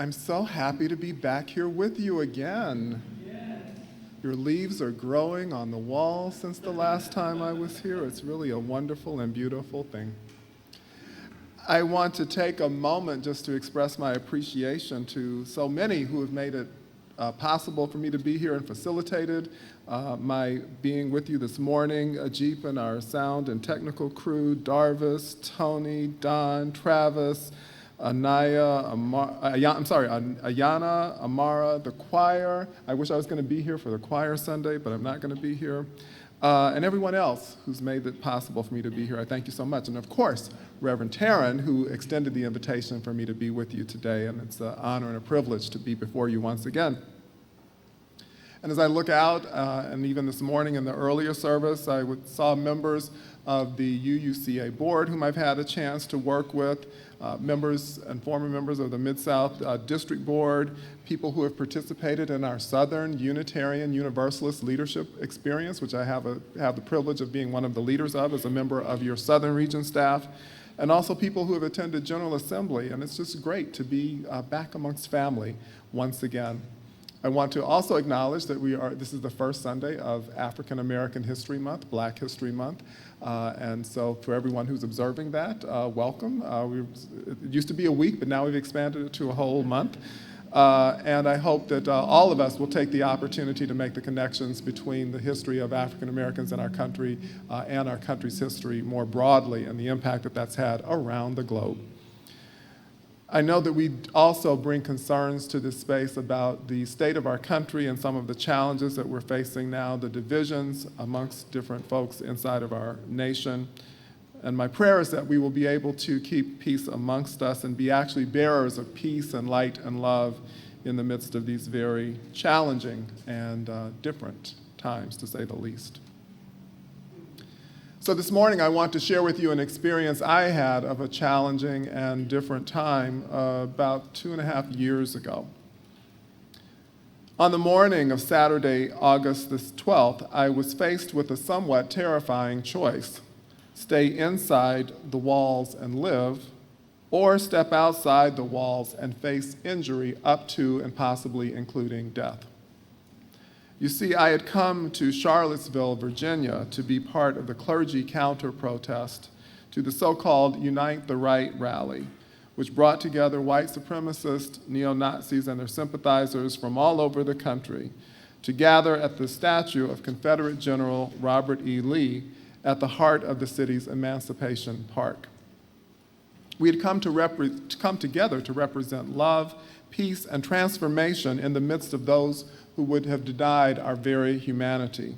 I'm so happy to be back here with you again. Your leaves are growing on the wall since the last time I was here. It's really a wonderful and beautiful thing. I want to take a moment just to express my appreciation to so many who have made it possible for me to be here and facilitated my being with you this morning. Ajip and our sound and technical crew, Darvis, Tony, Don, Travis, Ayana, Amara, the choir. I wish I was going to be here for the choir Sunday, but I'm not going to be here. And everyone else who's made it possible for me to be here, I thank you so much. And of course, Reverend Taryn, who extended the invitation for me to be with you today, and it's an honor and a privilege to be before you once again. And as I look out, and even this morning in the earlier service, I saw members of the UUCA board whom I've had a chance to work with, members and former members of the Mid-South District Board, people who have participated in our Southern Unitarian Universalist leadership experience, which I have the privilege of being one of the leaders of as a member of your Southern Region staff, and also people who have attended General Assembly. And it's just great to be back amongst family once again. I want to also acknowledge that this is the first Sunday of African American History Month, Black History Month. And so for everyone who's observing that, welcome. It used to be a week, but now we've expanded it to a whole month. And I hope that all of us will take the opportunity to make the connections between the history of African Americans in our country and our country's history more broadly and the impact that that's had around the globe. I know that we also bring concerns to this space about the state of our country and some of the challenges that we're facing now, the divisions amongst different folks inside of our nation. And my prayer is that we will be able to keep peace amongst us and be actually bearers of peace and light and love in the midst of these very challenging and different times, to say the least. So this morning I want to share with you an experience I had of a challenging and different time about 2.5 years ago. On the morning of Saturday, August the 12th, I was faced with a somewhat terrifying choice: stay inside the walls and live, or step outside the walls and face injury up to and possibly including death. You see, I had come to Charlottesville, Virginia, to be part of the clergy counter-protest to the so-called Unite the Right rally, which brought together white supremacist neo-Nazis and their sympathizers from all over the country to gather at the statue of Confederate General Robert E. Lee at the heart of the city's Emancipation Park. We had come together to represent love, peace, and transformation in the midst of those who would have denied our very humanity.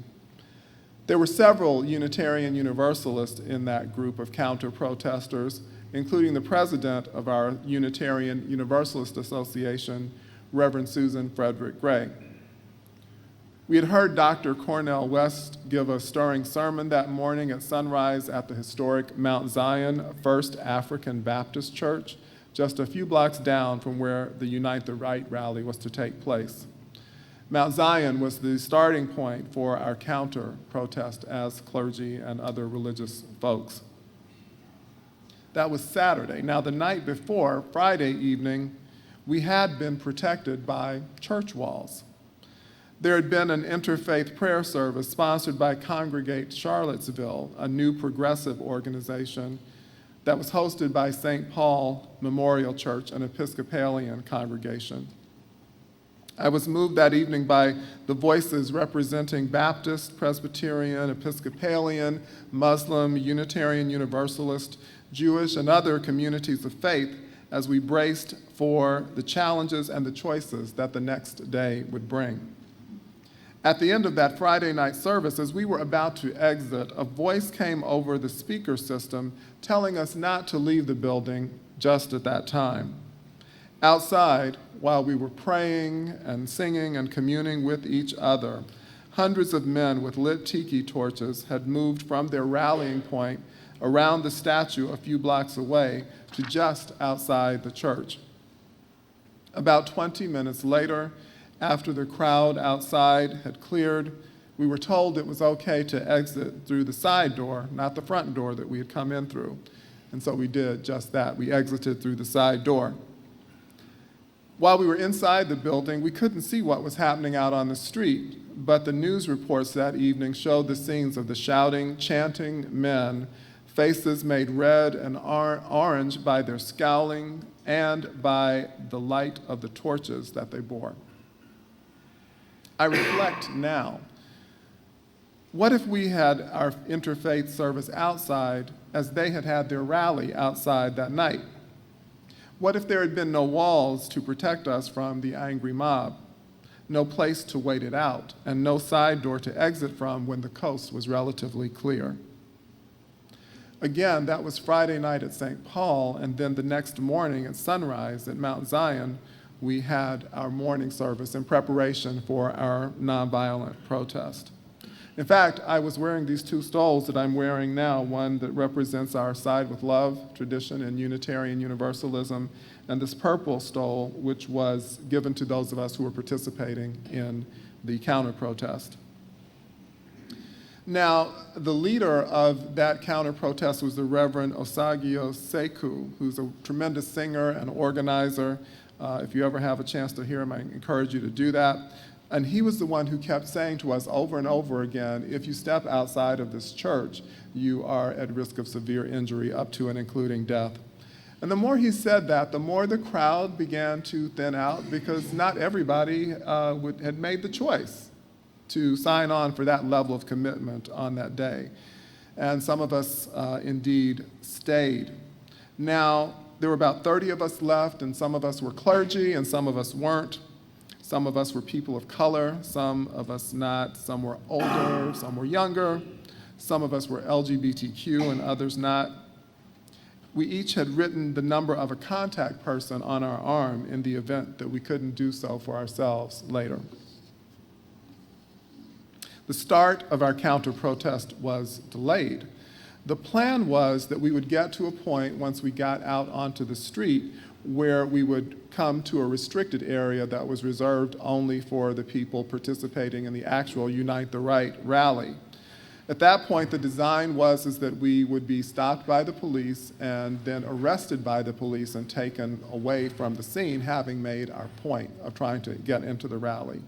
There were several Unitarian Universalists in that group of counter-protesters, including the president of our Unitarian Universalist Association, Reverend Susan Frederick Gray. We had heard Dr. Cornel West give a stirring sermon that morning at sunrise at the historic Mount Zion First African Baptist Church, just a few blocks down from where the Unite the Right rally was to take place. Mount Zion was the starting point for our counter-protest as clergy and other religious folks. That was Saturday. Now, the night before, Friday evening, we had been protected by church walls. There had been an interfaith prayer service sponsored by Congregate Charlottesville, a new progressive organization that was hosted by St. Paul Memorial Church, an Episcopalian congregation. I was moved that evening by the voices representing Baptist, Presbyterian, Episcopalian, Muslim, Unitarian Universalist, Jewish, and other communities of faith as we braced for the challenges and the choices that the next day would bring. At the end of that Friday night service, as we were about to exit, a voice came over the speaker system telling us not to leave the building just at that time. Outside, while we were praying and singing and communing with each other, hundreds of men with lit tiki torches had moved from their rallying point around the statue a few blocks away to just outside the church. About 20 minutes later, after the crowd outside had cleared, we were told it was okay to exit through the side door, not the front door that we had come in through. And so we did just that. We exited through the side door. While we were inside the building, we couldn't see what was happening out on the street, but the news reports that evening showed the scenes of the shouting, chanting men, faces made red and orange by their scowling and by the light of the torches that they bore. I reflect now, what if we had our interfaith service outside as they had had their rally outside that night? What if there had been no walls to protect us from the angry mob, no place to wait it out, and no side door to exit from when the coast was relatively clear? Again, that was Friday night at St. Paul, and then the next morning at sunrise at Mount Zion, we had our morning service in preparation for our nonviolent protest. In fact, I was wearing these two stoles that I'm wearing now, one that represents our Side with Love tradition in Unitarian Universalism, and this purple stole, which was given to those of us who were participating in the counter-protest. Now, the leader of that counter-protest was the Reverend Osagio Seku, who's a tremendous singer and organizer. If you ever have a chance to hear him, I encourage you to do that. And he was the one who kept saying to us over and over again, if you step outside of this church, you are at risk of severe injury, up to and including death. And the more he said that, the more the crowd began to thin out, because not everybody had made the choice to sign on for that level of commitment on that day. And some of us indeed stayed. Now, there were about 30 of us left, and some of us were clergy, and some of us weren't. Some of us were people of color, some of us not. Some were older, some were younger. Some of us were LGBTQ and others not. We each had written the number of a contact person on our arm in the event that we couldn't do so for ourselves later. The start of our counter-protest was delayed. The plan was that we would get to a point once we got out onto the street where we would come to a restricted area that was reserved only for the people participating in the actual Unite the Right rally. At that point, the design was that we would be stopped by the police and then arrested by the police and taken away from the scene, having made our point of trying to get into the rally.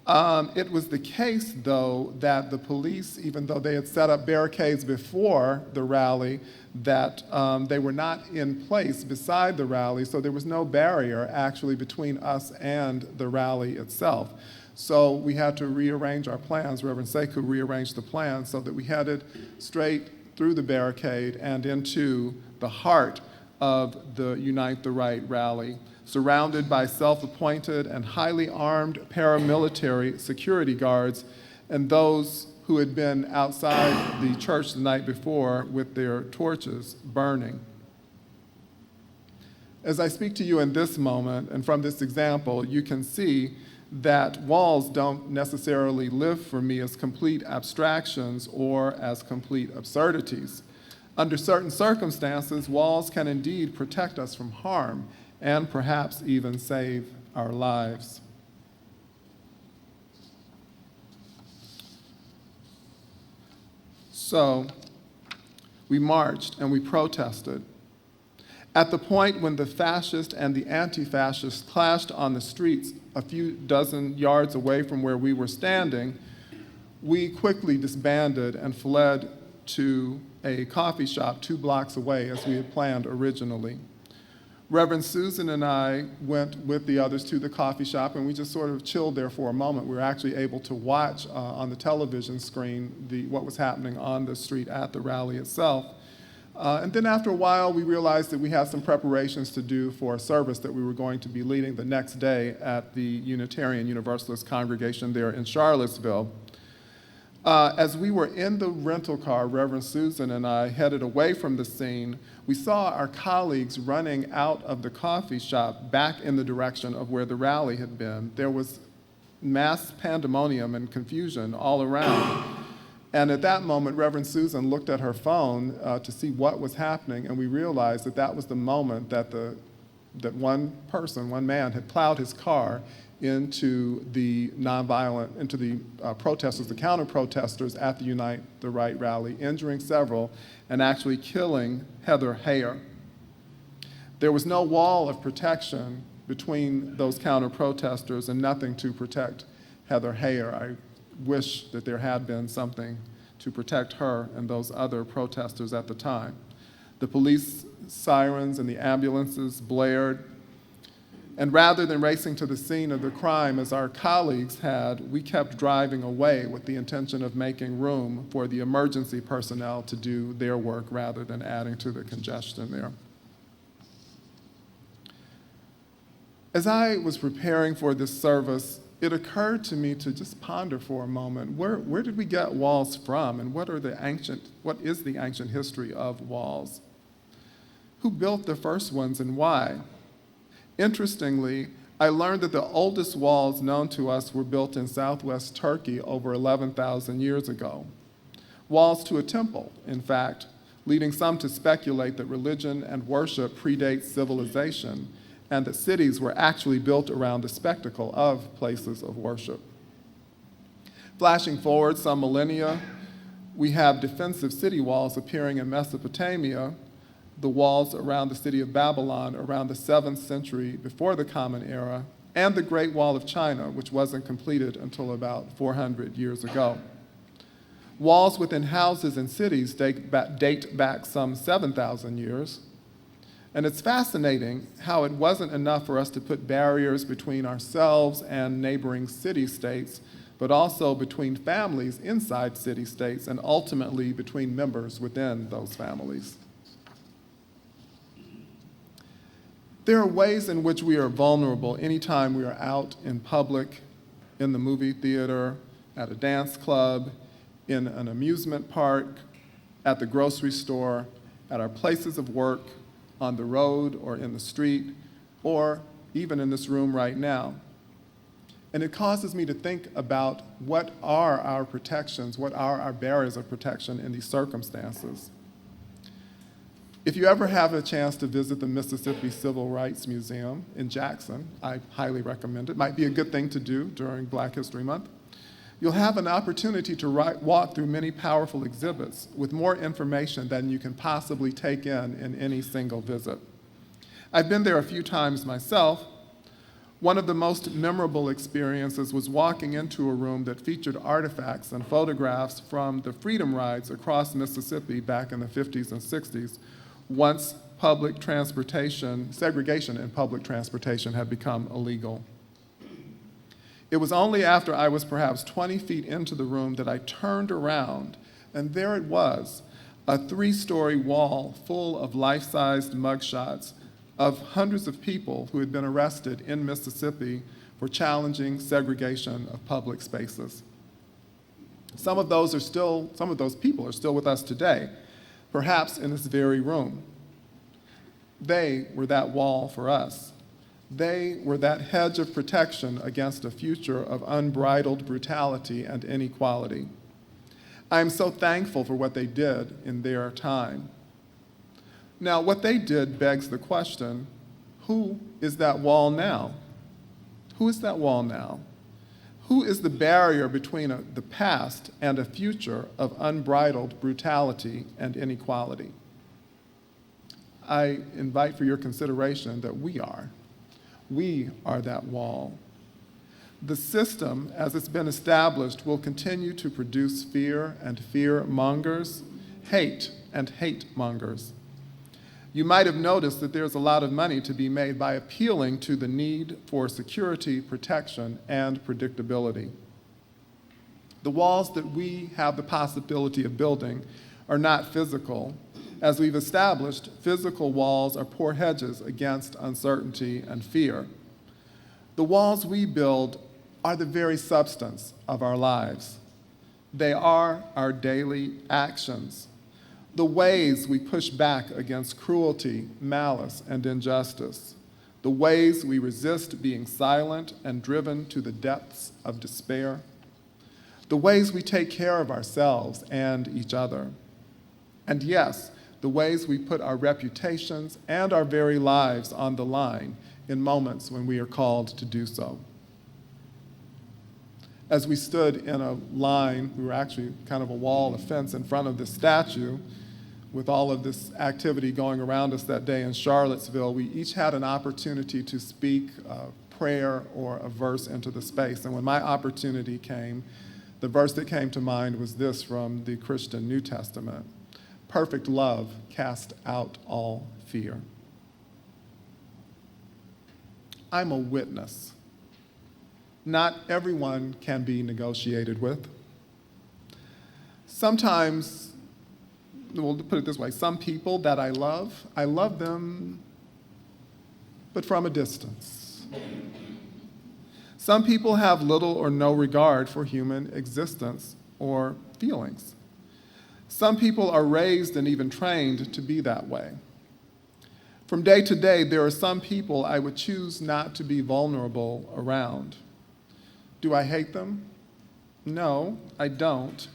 It was the case, though, that the police, even though they had set up barricades before the rally, that they were not in place beside the rally, so there was no barrier actually between us and the rally itself. So we had to rearrange our plans. Reverend Seku rearranged the plans so that we headed straight through the barricade and into the heart of the Unite the Right rally, surrounded by self-appointed and highly armed paramilitary security guards and those who had been outside the church the night before with their torches burning. As I speak to you in this moment, and from this example, you can see that walls don't necessarily live for me as complete abstractions or as complete absurdities. Under certain circumstances, walls can indeed protect us from harm and perhaps even save our lives. So we marched and we protested. At the point when the fascist and the anti-fascist clashed on the streets a few dozen yards away from where we were standing, we quickly disbanded and fled to a coffee shop 2 blocks away as we had planned originally. Reverend Susan and I went with the others to the coffee shop, and we just sort of chilled there for a moment. We were actually able to watch on the television screen what was happening on the street at the rally itself. And then after a while, we realized that we had some preparations to do for a service that we were going to be leading the next day at the Unitarian Universalist Congregation there in Charlottesville. As we were in the rental car, Reverend Susan and I headed away from the scene, we saw our colleagues running out of the coffee shop back in the direction of where the rally had been. There was mass pandemonium and confusion all around. And at that moment, Reverend Susan looked at her phone to see what was happening, and we realized that that was the moment that one man had plowed his car into the protesters, the counter-protesters at the Unite the Right rally, injuring several and actually killing Heather Heyer. There was no wall of protection between those counter-protesters and nothing to protect Heather Heyer. I wish that there had been something to protect her and those other protesters at the time. The police sirens and the ambulances blared, and rather than racing to the scene of the crime as our colleagues had, we kept driving away with the intention of making room for the emergency personnel to do their work rather than adding to the congestion there. As I was preparing for this service, it occurred to me to just ponder for a moment, where did we get walls from, and what is the ancient history of walls? Who built the first ones and why? Interestingly, I learned that the oldest walls known to us were built in southwest Turkey over 11,000 years ago. Walls to a temple, in fact, leading some to speculate that religion and worship predate civilization, and that cities were actually built around the spectacle of places of worship. Flashing forward some millennia, we have defensive city walls appearing in Mesopotamia, the walls around the city of Babylon around the 7th century before the Common Era, and the Great Wall of China, which wasn't completed until about 400 years ago. Walls within houses and cities date back some 7,000 years, and it's fascinating how it wasn't enough for us to put barriers between ourselves and neighboring city-states, but also between families inside city-states and ultimately between members within those families. There are ways in which we are vulnerable anytime we are out in public, in the movie theater, at a dance club, in an amusement park, at the grocery store, at our places of work, on the road or in the street, or even in this room right now. And it causes me to think about what are our protections, what are our barriers of protection in these circumstances. If you ever have a chance to visit the Mississippi Civil Rights Museum in Jackson, I highly recommend it. Might be a good thing to do during Black History Month. You'll have an opportunity to walk through many powerful exhibits with more information than you can possibly take in any single visit. I've been there a few times myself. One of the most memorable experiences was walking into a room that featured artifacts and photographs from the freedom rides across Mississippi back in the 50s and 60s, once public transportation, segregation in public transportation had become illegal. It was only after I was perhaps 20 feet into the room that I turned around, and there it was, a 3-story wall full of life-sized mugshots of hundreds of people who had been arrested in Mississippi for challenging segregation of public spaces. Some of those people are still with us today, perhaps in this very room. They were that wall for us. They were that hedge of protection against a future of unbridled brutality and inequality. I am so thankful for what they did in their time. Now, what they did begs the question, who is that wall now? Who is that wall now? Who is the barrier between the past and a future of unbridled brutality and inequality? I invite for your consideration that we are. We are that wall. The system, as it's been established, will continue to produce fear and fear mongers, hate and hate mongers. You might have noticed that there's a lot of money to be made by appealing to the need for security, protection, and predictability. The walls that we have the possibility of building are not physical. As we've established, physical walls are poor hedges against uncertainty and fear. The walls we build are the very substance of our lives. They are our daily actions, the ways we push back against cruelty, malice, and injustice, the ways we resist being silent and driven to the depths of despair, the ways we take care of ourselves and each other, and yes, the ways we put our reputations and our very lives on the line in moments when we are called to do so. As we stood in a line, we were actually kind of a wall, a fence in front of the statue, with all of this activity going around us that day in Charlottesville, we each had an opportunity to speak a prayer or a verse into the space. And when my opportunity came, the verse that came to mind was this from the Christian New Testament: perfect love casts out all fear. I'm a witness. Not everyone can be negotiated with. Sometimes, we'll put it this way, some people that I love them, but from a distance. Some people have little or no regard for human existence or feelings. Some people are raised and even trained to be that way. From day to day, there are some people I would choose not to be vulnerable around. Do I hate them? No, I don't.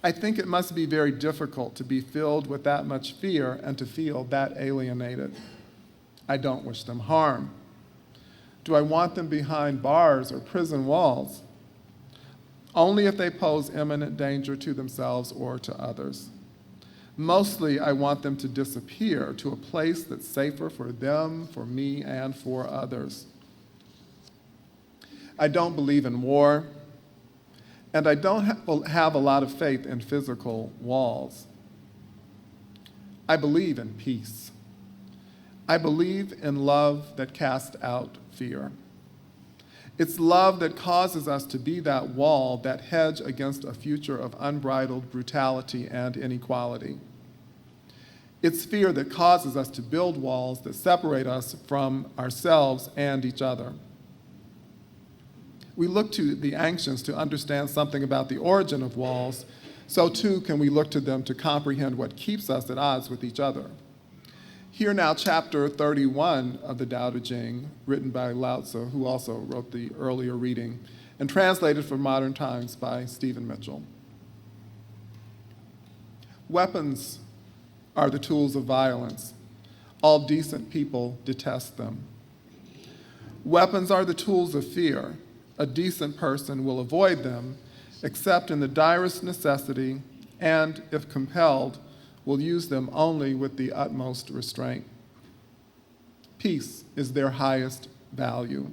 I think it must be very difficult to be filled with that much fear and to feel that alienated. I don't wish them harm. Do I want them behind bars or prison walls? Only if they pose imminent danger to themselves or to others. Mostly, I want them to disappear to a place that's safer for them, for me, and for others. I don't believe in war, and I don't have a lot of faith in physical walls. I believe in peace. I believe in love that casts out fear. It's love that causes us to be that wall, that hedge against a future of unbridled brutality and inequality. It's fear that causes us to build walls that separate us from ourselves and each other. We look to the ancients to understand something about the origin of walls, so too can we look to them to comprehend what keeps us at odds with each other. Here now, chapter 31 of the Tao Te Ching, written by Lao Tzu, who also wrote the earlier reading, and translated for modern times by Stephen Mitchell. Weapons are the tools of violence. All decent people detest them. Weapons are the tools of fear. A decent person will avoid them, except in the direst necessity, and, if compelled, will use them only with the utmost restraint. Peace is their highest value.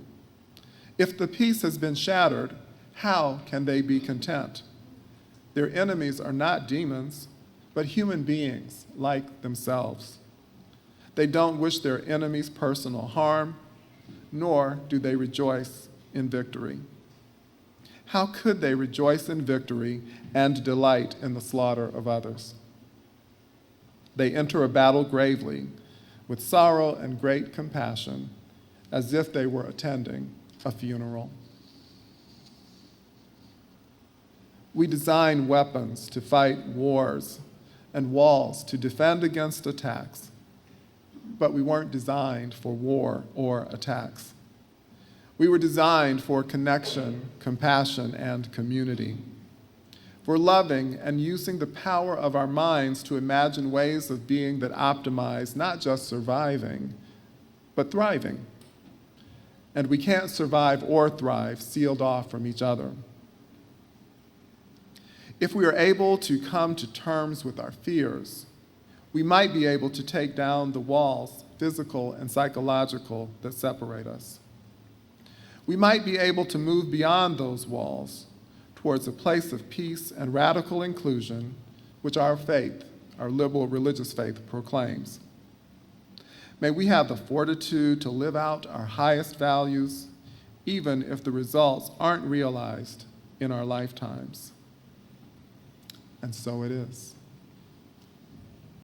If the peace has been shattered, how can they be content? Their enemies are not demons, but human beings like themselves. They don't wish their enemies personal harm, nor do they rejoice in victory. How could they rejoice in victory and delight in the slaughter of others? They enter a battle gravely, with sorrow and great compassion, as if they were attending a funeral. We design weapons to fight wars and walls to defend against attacks, but we weren't designed for war or attacks. We were designed for connection, compassion, and community. For loving and using the power of our minds to imagine ways of being that optimize not just surviving, but thriving. And we can't survive or thrive sealed off from each other. If we are able to come to terms with our fears, we might be able to take down the walls, physical and psychological, that separate us. We might be able to move beyond those walls towards a place of peace and radical inclusion, which our faith, our liberal religious faith, proclaims. May we have the fortitude to live out our highest values, even if the results aren't realized in our lifetimes. And so it is.